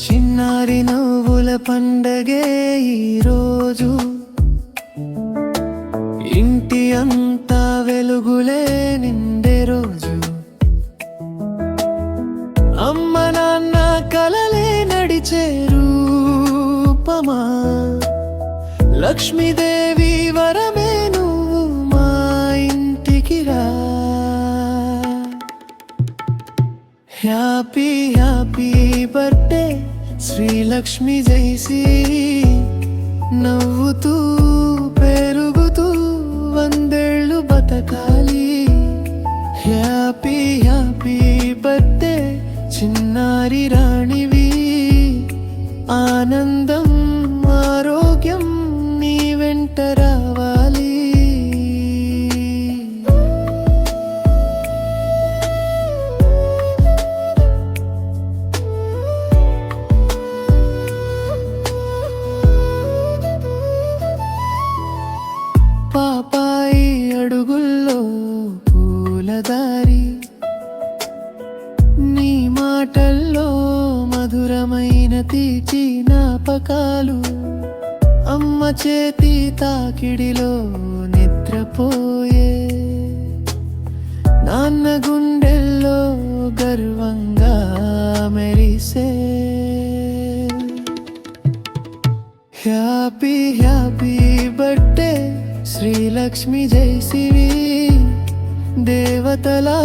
చిన్నారి నవ్వుల పండగే ఈరోజు, ఇంటి అంతా వెలుగులే నిండే రోజు. అమ్మ నాన్న కలలే నడిచే రూపమా, లక్ష్మీదేవి వరమే నువ్వు మా ఇంటికి రా. Happy happy birthday Srilakshmi Jayashri, నవ్వుతూ పెరుగుతూ వందేళ్ళు బతకాలి. హ్యాపీ హ్యాపీ బర్త్డే చిన్నారి రాణివి, ఆనందం ఆరోగ్యం నీ వెంట రావాలి. పాపాయి అడుగుల్లో పూలదారి, నీ మాటల్లో మధురమైన తీర్చి జ్ఞాపకాలు. అమ్మ చేతి తాకిడిలో నిద్రపోయే, నాన్న గుండెల్లో గర్వంగా మెరిసే. Happy happy birthday Srilakshmi Jayashree, దేవతలా